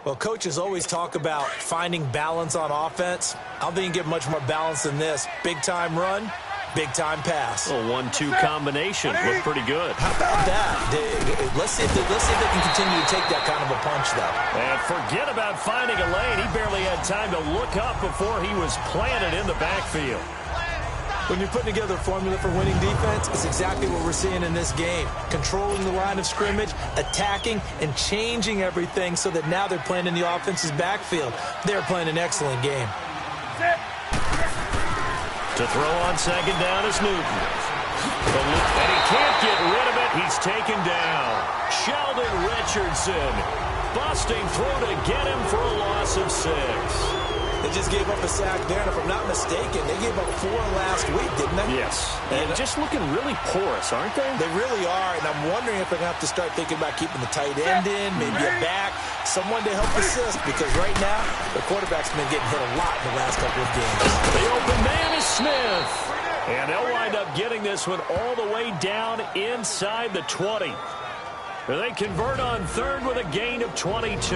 Well, coaches always talk about finding balance on offense. I don't think you can get much more balance than this. Big-time run, big-time pass. A 1-2 combination. Looked pretty good. How about that? Let's see if they can continue to take that kind of a punch, though. And forget about finding a lane. He barely had time to look up before he was planted in the backfield. When you're putting together a formula for winning defense, it's exactly what we're seeing in this game. Controlling the line of scrimmage, attacking, and changing everything so that now they're playing in the offense's backfield. They're playing an excellent game. To throw on second down is Newton. And he can't get rid of it. He's taken down. Sheldon Richardson. Busting through to get him for a loss of 6. They just gave up a sack there, and if I'm not mistaken, they gave up 4 last week, didn't they? Yes. And just looking really porous, aren't they? They really are, and I'm wondering if they're going to have to start thinking about keeping the tight end in, maybe a back, someone to help assist, because right now, the quarterback's been getting hit a lot in the last couple of games. The open man is Smith. And they'll wind up getting this one all the way down inside the 20. They convert on third with a gain of 22.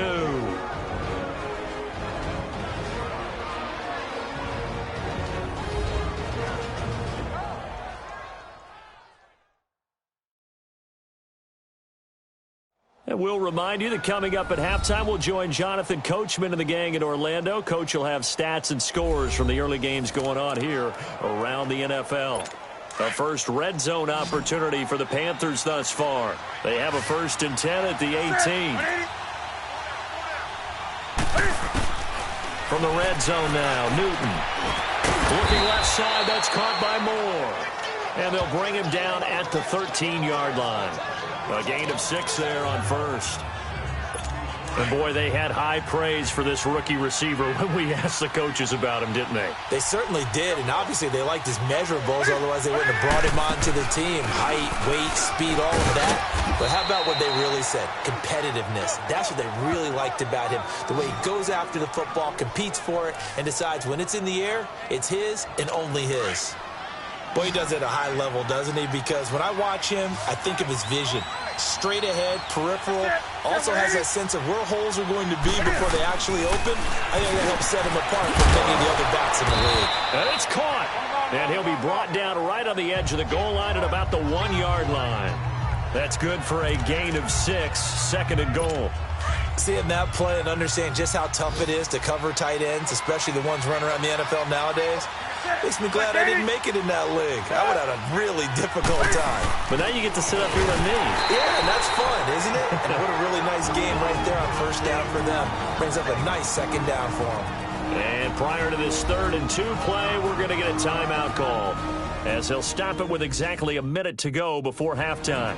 And we'll remind you that coming up at halftime, we'll join Jonathan Coachman and the gang in Orlando. Coach will have stats and scores from the early games going on here around the NFL. A first red zone opportunity for the Panthers thus far. They have a 1st and 10 at the 18. From the red zone now, Newton. Looking left side, that's caught by Moore. And they'll bring him down at the 13-yard line. A gain of 6 there on first. And, boy, they had high praise for this rookie receiver when we asked the coaches about him, didn't they? They certainly did, and obviously they liked his measurables, otherwise they wouldn't have brought him onto the team. Height, weight, speed, all of that. But how about what they really said? Competitiveness. That's what they really liked about him. The way he goes after the football, competes for it, and decides when it's in the air, it's his and only his. Boy, he does it at a high level, doesn't he? Because when I watch him, I think of his vision. Straight ahead, peripheral, also has that sense of where holes are going to be before they actually open. I think that helps set him apart from many of the other backs in the league. And it's caught. And he'll be brought down right on the edge of the goal line at about the 1-yard line. That's good for a gain of 6, 2nd and goal. Seeing that play and understand just how tough it is to cover tight ends, especially the ones running around the NFL nowadays, makes me glad I didn't make it in that league. I would have had a really difficult time. But now you get to sit up here with me. Yeah, and that's fun, isn't it? And what a really nice game right there on 1st down for them. Brings up a nice 2nd down for them. And prior to this 3rd and 2 play, we're going to get a timeout call, as he'll stop it with exactly a minute to go before halftime.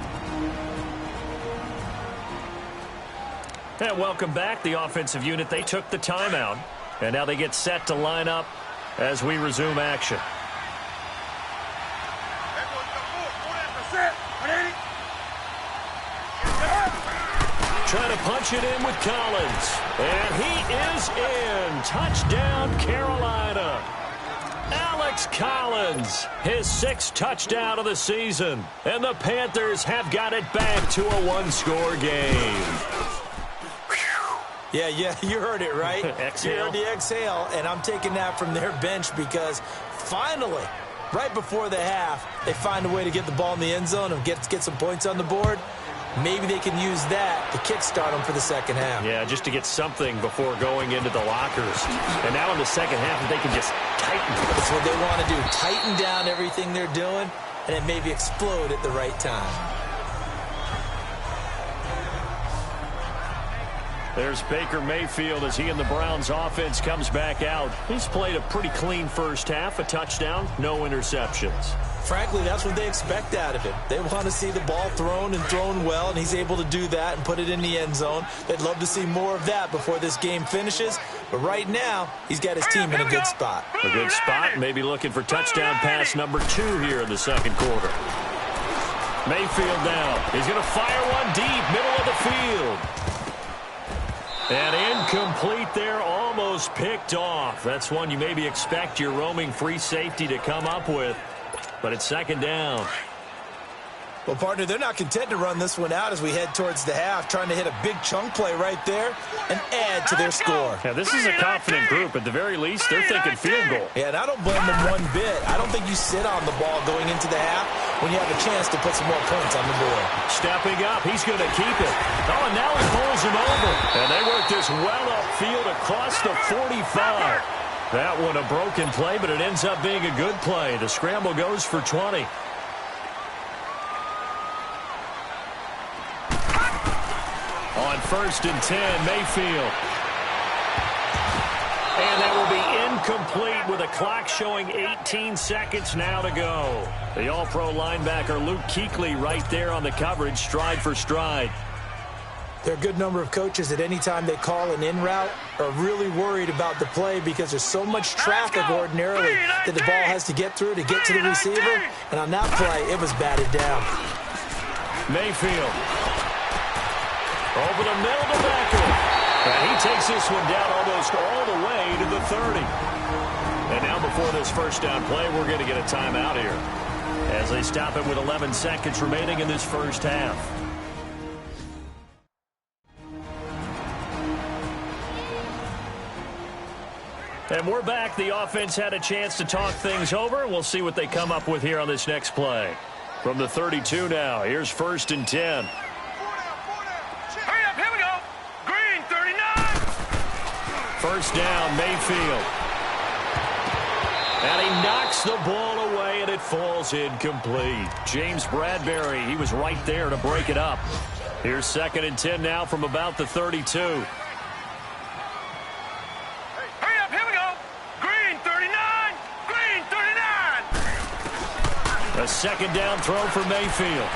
And welcome back. The offensive unit, they took the timeout. And now they get set to line up as we resume action. Trying to punch it in with Collins. And he is in. Touchdown, Carolina. Alex Collins, his 6th touchdown of the season. And the Panthers have got it back to a 1-score game. Yeah, you heard it, right? Exhale. You heard the exhale, and I'm taking that from their bench because finally, right before the half, they find a way to get the ball in the end zone and get some points on the board. Maybe they can use that to kickstart them for the 2nd half. Yeah, just to get something before going into the lockers. And now in the 2nd half, they can just tighten. That's what they want to do, tighten down everything they're doing, and then maybe explode at the right time. There's Baker Mayfield as he and the Browns offense comes back out. He's played a pretty clean 1st half, a touchdown, no interceptions. Frankly, that's what they expect out of him. They want to see the ball thrown and thrown well, and he's able to do that and put it in the end zone. They'd love to see more of that before this game finishes. But right now, he's got his team in a good spot. A good spot, maybe looking for touchdown pass number 2 here in the 2nd quarter. Mayfield now. He's going to fire one deep, middle of the field. And incomplete there, almost picked off. That's one you maybe expect your roaming free safety to come up with. But it's 2nd down. Well, partner, they're not content to run this one out as we head towards the half, trying to hit a big chunk play right there and add to their score. Yeah, this is a confident group. At the very least, they're thinking field goal. Yeah, and I don't blame them one bit. I don't think you sit on the ball going into the half when you have a chance to put some more points on the board. Stepping up, he's going to keep it. Oh, and now he pulls him over. And they work this well upfield across the 45. That one a broken play, but it ends up being a good play. The scramble goes for 20. On 1st and 10, Mayfield. And that will be incomplete with a clock showing 18 seconds now to go. The All-Pro linebacker Luke Kuechly right there on the coverage, stride for stride. There are a good number of coaches at any time they call an in route are really worried about the play because there's so much traffic ordinarily that the ball has to get through to get to the receiver. And on that play, it was batted down. Mayfield. Over the middle to Becker. And he takes this one down almost all the way to the 30. And now before this first down play, we're going to get a timeout here as they stop it with 11 seconds remaining in this first half. And we're back. The offense had a chance to talk things over. We'll see what they come up with here on this next play. From the 32 now, here's 1st and 10. Hurry up, here we go. Green, 39. First down, Mayfield. And he knocks the ball away, and it falls incomplete. James Bradbury, he was right there to break it up. Here's 2nd and 10 now from about the 32. A second down throw for Mayfield.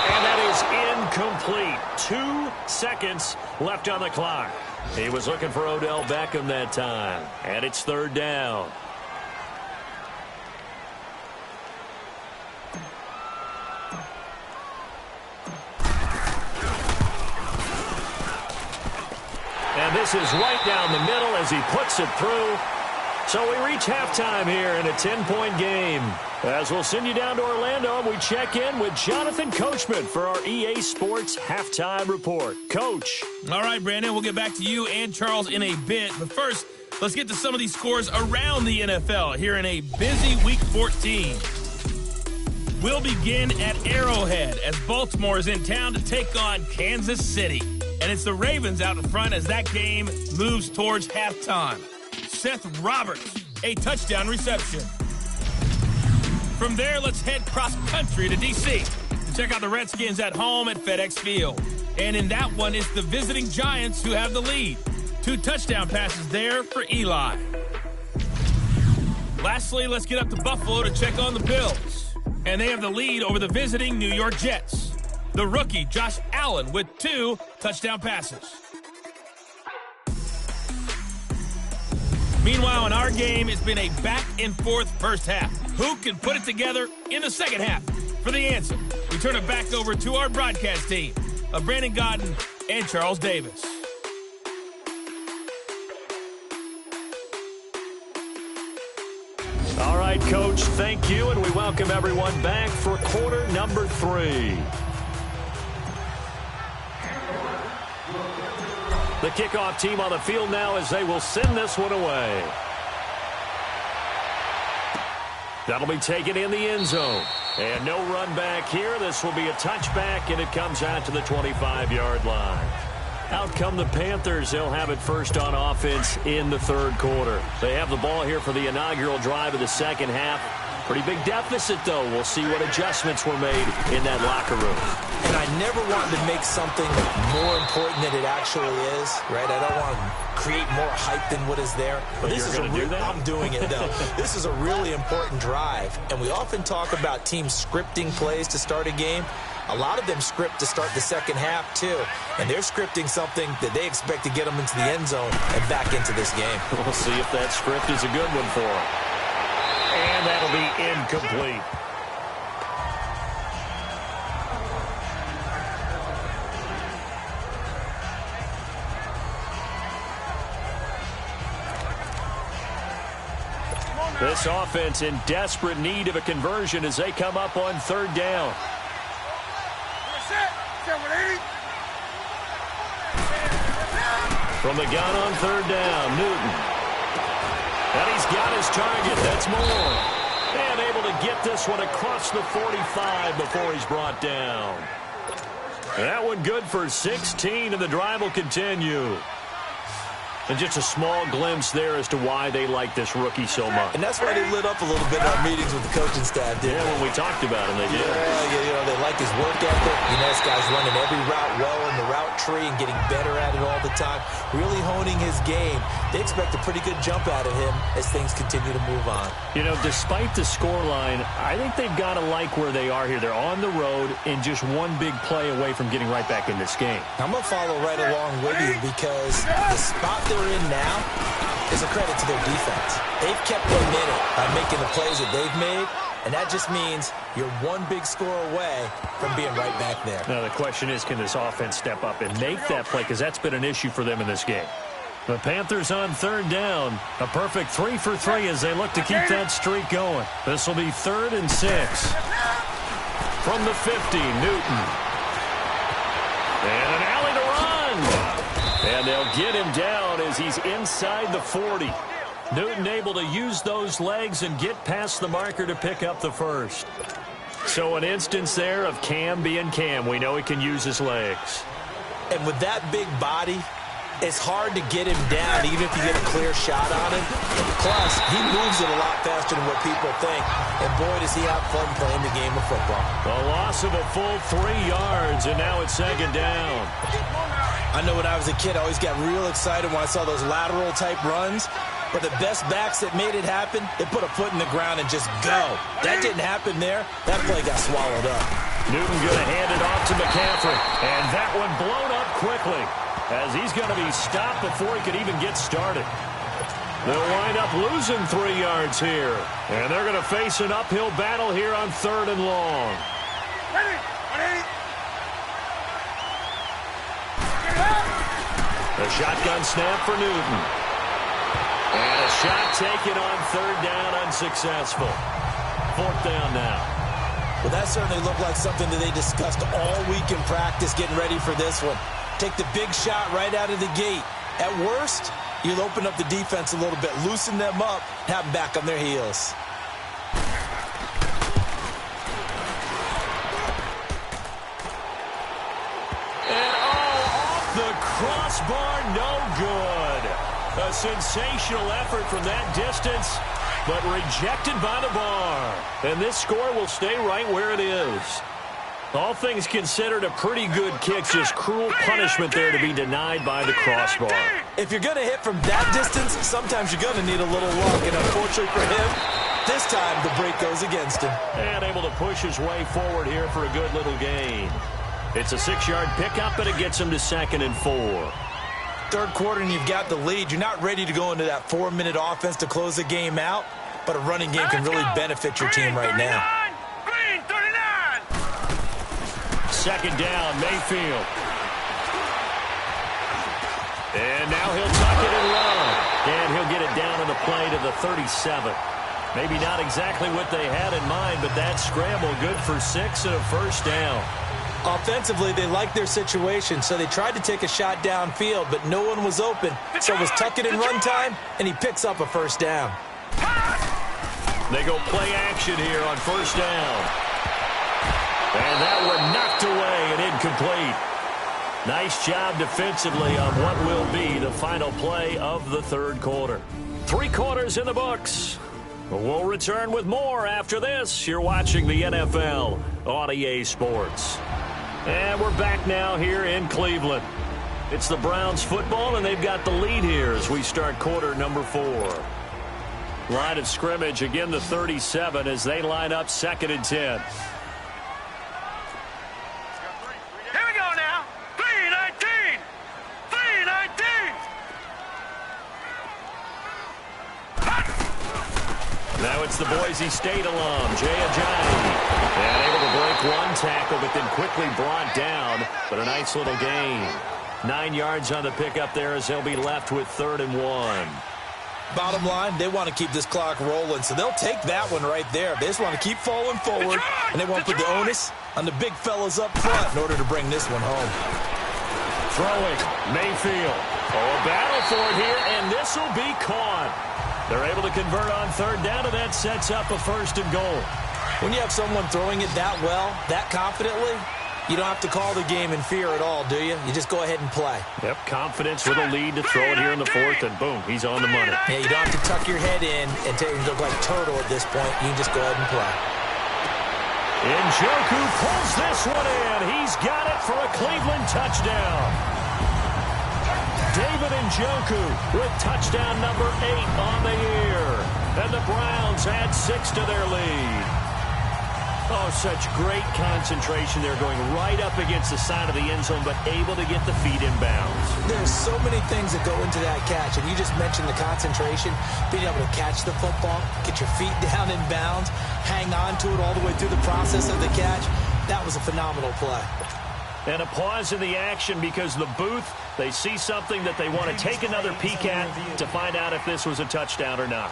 And that is incomplete. 2 seconds left on the clock. He was looking for Odell Beckham that time. And it's 3rd down. And this is right down the middle as he puts it through. So we reach halftime here in a 10-point game. As we'll send you down to Orlando, and we check in with Jonathan Coachman for our EA Sports Halftime Report. Coach. All right, Brandon, we'll get back to you and Charles in a bit. But first, let's get to some of these scores around the NFL here in a busy Week 14. We'll begin at Arrowhead as Baltimore is in town to take on Kansas City. And it's the Ravens out in front as that game moves towards halftime. Seth Roberts, a touchdown reception. From there, let's head cross-country to D.C. to check out the Redskins at home at FedEx Field. And in that one, it's the visiting Giants who have the lead. 2 touchdown passes there for Eli. Lastly, let's get up to Buffalo to check on the Bills. And they have the lead over the visiting New York Jets. The rookie, Josh Allen, with 2 touchdown passes. Meanwhile, in our game, it's been a back-and-forth first half. Who can put it together in the second half? For the answer, we turn it back over to our broadcast team of Brandon Godden and Charles Davis. All right, Coach, thank you, and we welcome everyone back for quarter number 3. The kickoff team on the field now as they will send this one away. That'll be taken in the end zone. And no run back here. This will be a touchback, and it comes out to the 25-yard line. Out come the Panthers. They'll have it first on offense in the 3rd quarter. They have the ball here for the inaugural drive of the second half. Pretty big deficit, though. We'll see what adjustments were made in that locker room. And I never wanted to make something more important than it actually is, right? I don't want to create more hype than what is there. But this is I'm doing it, though. This is a really important drive. And we often talk about teams scripting plays to start a game. A lot of them script to start the second half, too. And they're scripting something that they expect to get them into the end zone and back into this game. We'll see if that script is a good one for them. And that'll be incomplete. This offense in desperate need of a conversion as they come up on third down. From the gun on third down, Newton. And he's got his target. That's Moore. And able to get this one across the 45 before he's brought down. That one good for 16, and the drive will continue. And just a small glimpse there as to why they like this rookie so much. And that's why they lit up a little bit in our meetings with the coaching staff, didn't they? When we talked about him, they did. Yeah, they like his work ethic. This guy's running every route well in the route tree and getting better at it all the time, really honing his game. They expect a pretty good jump out of him as things continue to move on. Despite the scoreline, I think they've got to like where they are here. They're on the road and just one big play away from getting right back in this game. I'm going to follow right along with you because the spot they're in now is a credit to their defense. They've kept them in it by making the plays that they've made, and that just means you're one big score away from being right back there. Now, the question is, can this offense step up and make that play? Because that's been an issue for them in this game. The Panthers on third down. A perfect 3 for 3 as they look to keep that streak going. This will be 3rd and 6. From the 50, Newton. And an alley to run. And they'll get him down as he's inside the 40. Newton able to use those legs and get past the marker to pick up the first. So an instance there of Cam being Cam. We know he can use his legs. And with that big body, it's hard to get him down, even if you get a clear shot on him. Plus, he moves it a lot faster than what people think. And boy, does he have fun playing the game of football. A loss of a full 3 yards, and now it's 2nd down. I know when I was a kid, I always got real excited when I saw those lateral-type runs. But the best backs that made it happen, they put a foot in the ground and just go. That didn't happen there. That play got swallowed up. Newton going to hand it off to McCaffrey. And that one blown up quickly as he's going to be stopped before he could even get started. They'll wind up losing 3 yards here. And they're going to face an uphill battle here on 3rd and long. A shotgun snap for Newton. And a shot taken on 3rd down, unsuccessful. 4th down now. Well, that certainly looked like something that they discussed all week in practice getting ready for this one. Take the big shot right out of the gate. At worst, you'll open up the defense a little bit, loosen them up, have them back on their heels. And off the crossbar, no good. A sensational effort from that distance, but rejected by the bar. And this score will stay right where it is. All things considered, a pretty good kick. Just cruel punishment there to be denied by the crossbar. If you're going to hit from that distance, sometimes you're going to need a little luck. And unfortunately for him, this time the break goes against him. And able to push his way forward here for a good little gain. It's a 6-yard pickup, but it gets him to 2nd and 4. Third quarter and you've got the lead. You're not ready to go into that 4-minute offense to close the game out, but a running game can really benefit your team right now. Green 39. 2nd down, Mayfield. And now he'll tuck it and run. And he'll get it down on the play to the 37. Maybe not exactly what they had in mind, but that scramble good for 6 and a 1st down. Offensively, they liked their situation, so they tried to take a shot downfield, but no one was open. So it was tuck it and run time, and he picks up a 1st down. They go play action here on 1st down. And that one knocked away and incomplete. Nice job defensively on what will be the final play of the 3rd quarter. 3 quarters in the books. We'll return with more after this. You're watching the NFL on EA Sports. And we're back now here in Cleveland. It's the Browns football, and they've got the lead here as we start quarter number 4. Line of scrimmage, again the 37 as they line up 2nd and 10. Here we go now. 319. 319. Now it's the Boise State alum, Jay Ajayi. And able to break one tackle, but then quickly brought down. But a nice little gain. 9 yards on the pickup there as they'll be left with 3rd and 1. Bottom line, they want to keep this clock rolling, so they'll take that one right there. They just want to keep falling forward, and they want to put the onus on the big fellas up front in order to bring this one home. Throwing, Mayfield. Oh, a battle for it here, and this will be caught. They're able to convert on third down, and that sets up a 1st and goal. When you have someone throwing it that well, that confidently, you don't have to call the game in fear at all, do you? You just go ahead and play. Yep, confidence with a lead to throw it here in the 4th, and boom, he's on the money. Yeah, you don't have to tuck your head in and look like Turtle at this point. You can just go ahead and play. Njoku pulls this one in. He's got it for a Cleveland touchdown. David Njoku with touchdown number 8 on the year. And the Browns add 6 to their lead. Oh, such great concentration. They're going right up against the side of the end zone, but able to get the feet in bounds. There's so many things that go into that catch, and you just mentioned the concentration, being able to catch the football, get your feet down in bounds, hang on to it all the way through the process of the catch. That was a phenomenal play. And a pause in the action because the booth, they see something that they want to take another peek at to find out if this was a touchdown or not.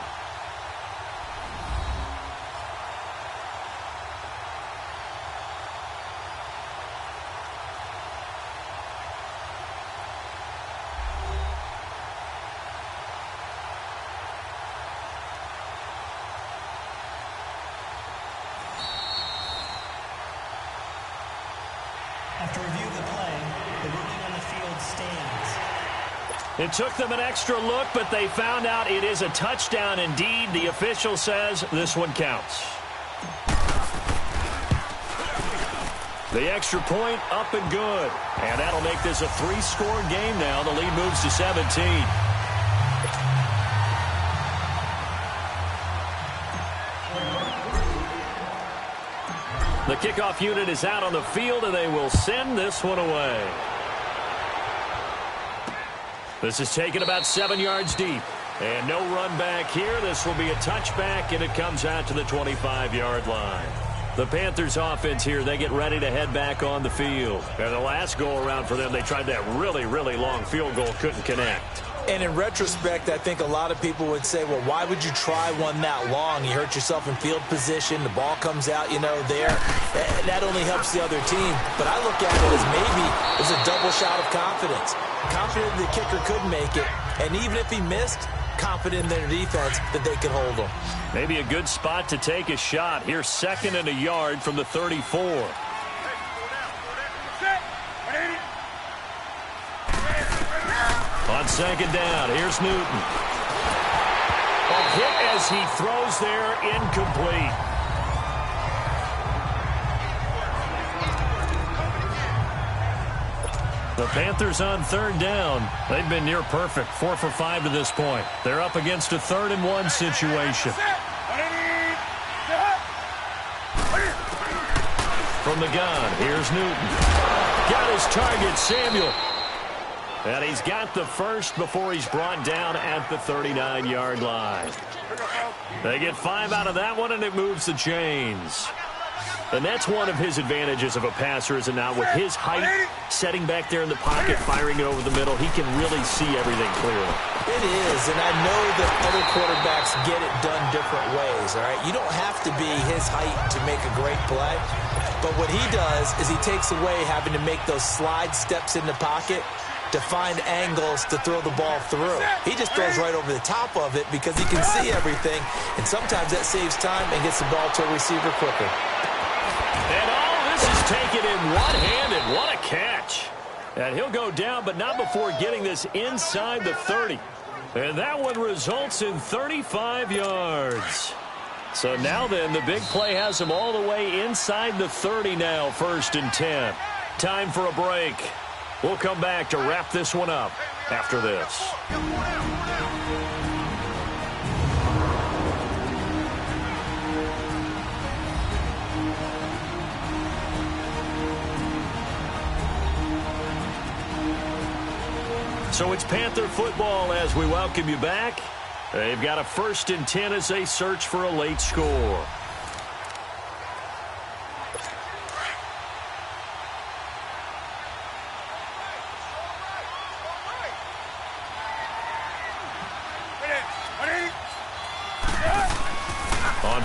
After review of the play, the ruling on the field stands. It took them an extra look, but they found out it is a touchdown indeed. The official says this one counts. The extra point up and good. And that'll make this a 3-score game now. The lead moves to 17. The kickoff unit is out on the field, and they will send this one away. This is taken about 7 yards deep. And no run back here. This will be a touchback, and it comes out to the 25-yard line. The Panthers offense here, they get ready to head back on the field. And the last go-around for them, they tried that really, really long field goal, couldn't connect. And in retrospect, I think a lot of people would say, well, why would you try one that long? You hurt yourself in field position. The ball comes out, there. That only helps the other team. But I look at it as maybe it's a double shot of confidence. Confident the kicker could make it. And even if he missed, confident in their defense that they could hold him. Maybe a good spot to take a shot. Here's 2nd and a yard from the 34. On 2nd down, here's Newton. A hit as he throws there, incomplete. The Panthers on 3rd down. They've been near perfect, 4 for 5 to this point. They're up against a 3rd and 1 situation. From the gun, here's Newton. Got his target, Samuel. And he's got the first before he's brought down at the 39-yard line. They get 5 out of that one, and it moves the chains. And that's one of his advantages of a passer, is it not? With his height, setting back there in the pocket, firing it over the middle, he can really see everything clearly. It is, and I know that other quarterbacks get it done different ways, all right? You don't have to be his height to make a great play. But what he does is he takes away having to make those slide steps in the pocket to find angles to throw the ball through. He just throws right over the top of it because he can see everything, and sometimes that saves time and gets the ball to a receiver quicker. And all this is taken in one-handed. What a catch. And he'll go down, but not before getting this inside the 30. And that one results in 35 yards. So now then, the big play has him all the way inside the 30 now, 1st and 10. Time for a break. We'll come back to wrap this one up after this. So it's Panther football as we welcome you back. They've got a 1st and 10 as they search for a late score.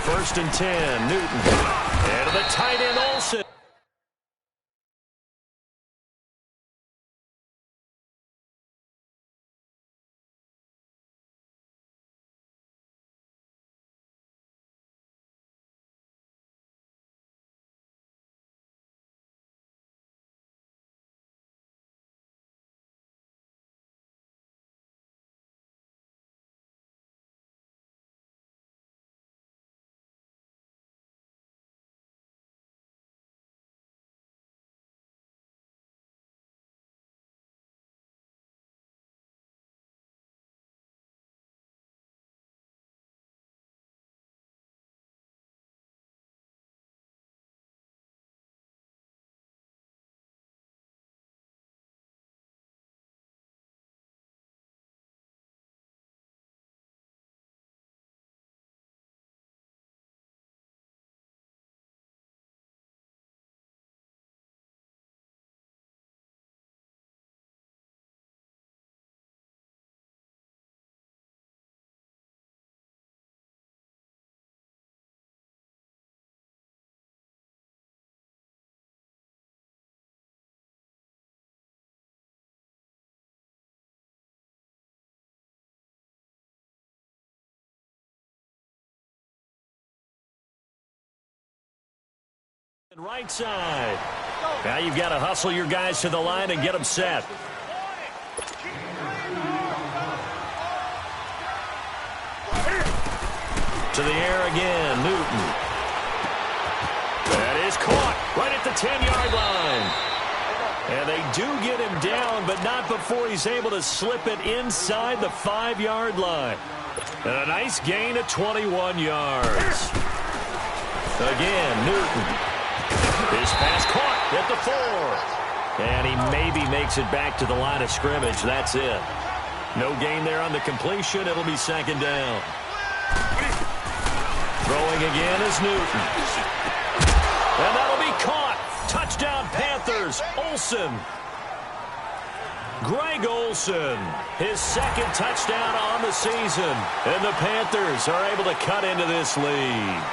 first and 10. Newton. And to the tight end, Olsen. Right side. Now you've got to hustle your guys to the line and get them set. To the air again, Newton. That is caught right at the 10-yard line. And they do get him down, but not before he's able to slip it inside the 5-yard line. And a nice gain of 21 yards. Again, Newton. His pass caught at the 4. And he maybe makes it back to the line of scrimmage. That's it. No gain there on the completion. It'll be second down. Throwing again is Newton. And that'll be caught. Touchdown Panthers. Olsen. Greg Olsen. His second touchdown on the season. And the Panthers are able to cut into this lead.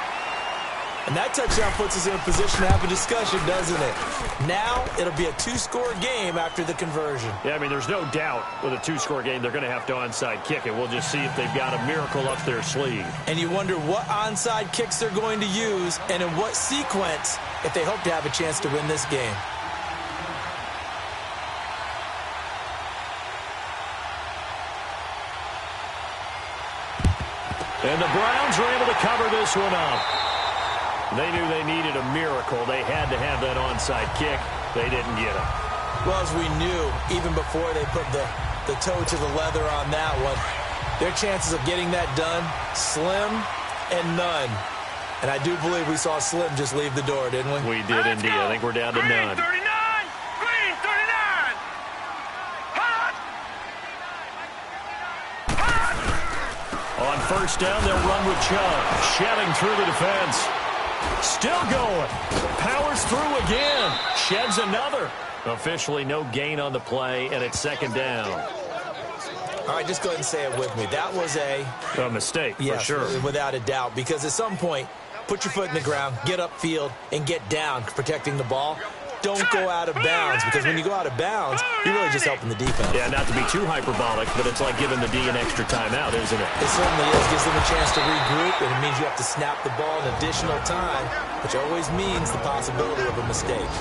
And that touchdown puts us in a position to have a discussion, doesn't it? Now it'll be a 2-score game after the conversion. Yeah, I mean, there's no doubt with a 2-score game they're going to have to onside kick it. We'll just see if they've got a miracle up their sleeve. And you wonder what onside kicks they're going to use and in what sequence if they hope to have a chance to win this game. And the Browns are able to cover this one up. They knew they needed a miracle. They had to have that onside kick. They didn't get it. Well, as we knew, even before they put the toe to the leather on that one, their chances of getting that done, slim and none. And I do believe we saw Slim just leave the door, didn't we? We did indeed. I think we're down to Green, none. 39! Green, 39! Hot! Hot! On first down, they'll run with Chubb. Shedding through the defense. Still going. Powers through again. Sheds another. Officially no gain on the play, and it's second down. All right, just go ahead and say it with me. That was a mistake, yes, for sure. Without a doubt, because at some point, put your foot in the ground, get upfield, and get down protecting the ball. Don't go out of bounds, because when you go out of bounds, you're really just helping the defense. Yeah, not to be too hyperbolic, but it's like giving the D an extra timeout, isn't it? It certainly is. Gives them a chance to regroup, and it means you have to snap the ball an additional time, which always means the possibility of a mistake.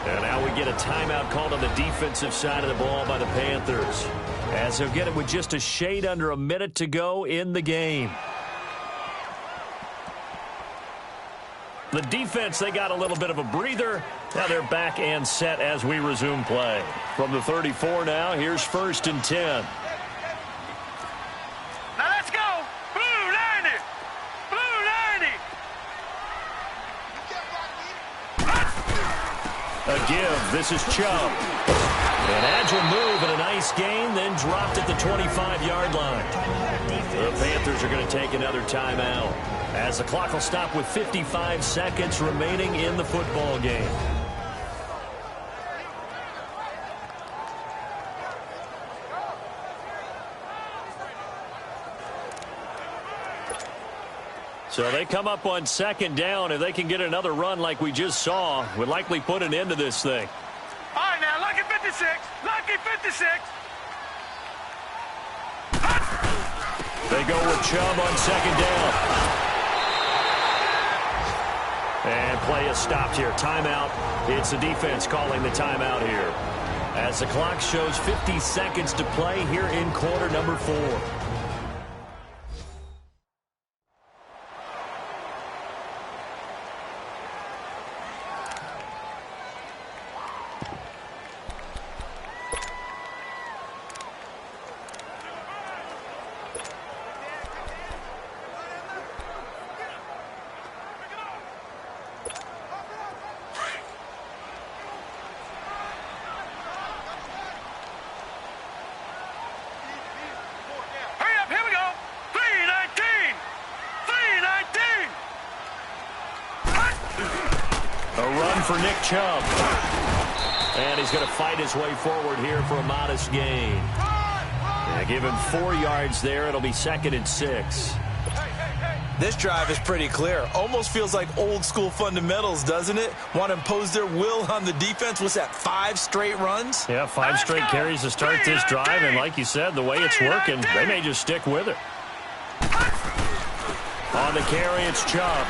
And now we get a timeout called on the defensive side of the ball by the Panthers, as they'll get it with just a shade under a minute to go in the game. The defense, they got a little bit of a breather. Now they're back and set as we resume play. From the 34 now, here's first and 10. Now let's go! Blue 90! Blue 90! A give. This is Chubb. An agile move and a nice gain, then dropped at the 25-yard line. The Panthers are going to take another timeout, as the clock will stop with 55 seconds remaining in the football game. So they come up on second down. If they can get another run like we just saw, would likely put an end to this thing. All right, now, lucky 56. Lucky 56. They go with Chubb on second down. And play is stopped here. Timeout. It's the defense calling the timeout here. As the clock shows 50 seconds to play here in quarter number 4. For Nick Chubb. And he's going to fight his way forward here for a modest gain. Yeah, give him 4 yards there. It'll be 2nd and 6. This drive is pretty clear. Almost feels like old school fundamentals, doesn't it? Want to impose their will on the defense. What's that, 5 straight runs? Yeah, 5 straight carries to start this drive. And like you said, the way it's working, they may just stick with it. On the carry, it's Chubb.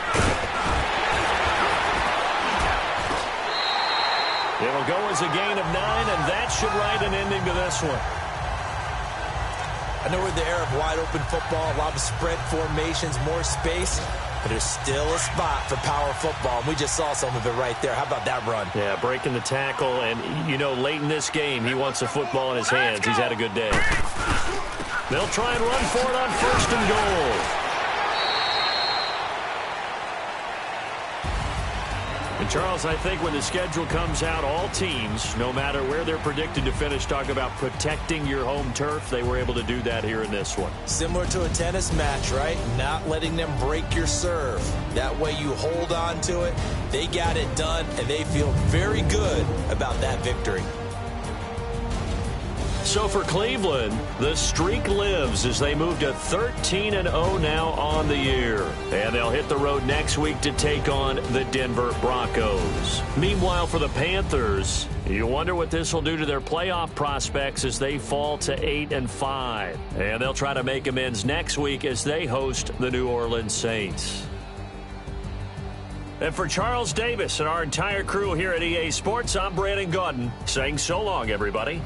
It'll go as a gain of 9, and that should write an ending to this one. I know we're in the era of wide-open football, a lot of spread formations, more space, but there's still a spot for power football, and we just saw some of it right there. How about that run? Yeah, breaking the tackle, and, you know, late in this game, he wants the football in his hands. He's had a good day. They'll try and run for it on 1st and goal. And, Charles, I think when the schedule comes out, all teams, no matter where they're predicted to finish, talk about protecting your home turf. They were able to do that here in this one. Similar to a tennis match, right? Not letting them break your serve. That way you hold on to it. They got it done, and they feel very good about that victory. So for Cleveland, the streak lives as they move to 13-0 now on the year. And they'll hit the road next week to take on the Denver Broncos. Meanwhile, for the Panthers, you wonder what this will do to their playoff prospects as they fall to 8-5. And they'll try to make amends next week as they host the New Orleans Saints. And for Charles Davis and our entire crew here at EA Sports, I'm Brandon Gaudin saying so long, everybody.